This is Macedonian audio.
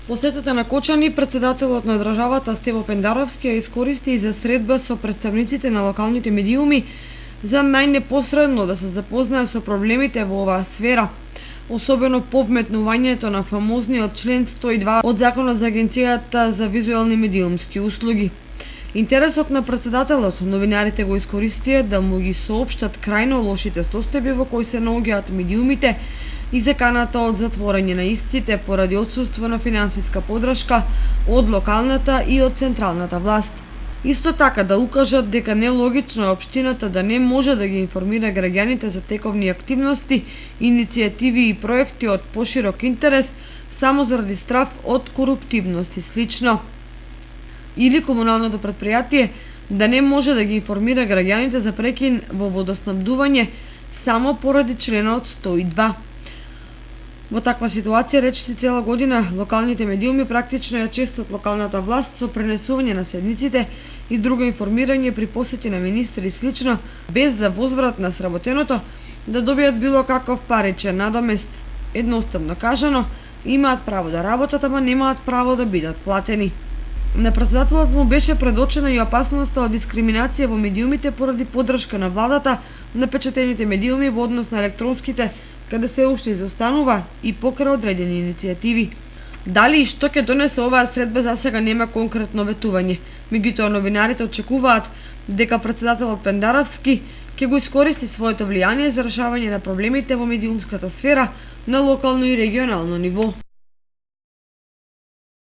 Посетата на Кочани, председателот на државата Стево Пендаровски ја искористи и за средба со представниците на локалните медиуми за најнепосредно да се запознае со проблемите во оваа сфера, особено по вметнувањето на фамозниот член 102 од Законот за Агенцијата за визуелни медиумски услуги. Интересот на председателот новинарите го искористија да му ги соопштат крајно лошите состојби во кои се наоѓаат медиумите и заканата од затворање на истите поради отсуство на финансиска подршка од локалната и од централната власт. Исто така да укажат дека нелогично е општината да не може да ги информира граѓаните за тековни активности, иницијативи и проекти од поширок интерес само заради страв од коруптивност и слично. Или комуналното претпријатие да не може да ги информира граѓаните за прекин во водоснабдување само поради членот 102. Во таква ситуација речиси цела година локалните медиуми практично ја честат локалната власт со пренесување на седниците и друго информирање при посети на министри и слично, без за возврат на сработеното да добијат било каков паричен надомест. Едноставно кажано, имаат право да работат, ама немаат право да бидат платени. На председателот му беше предочена и опасноста од дискриминација во медиумите поради поддршка на владата на печатените медиуми во однос на електронските, каде се уште изостанува и покрај одредени иницијативи. Дали и што ќе донесе оваа средба засега нема конкретно ветување, меѓутоа новинарите очекуваат дека председателот Пендаровски ќе го искористи своето влијание за решавање на проблемите во медиумската сфера на локално и регионално ниво.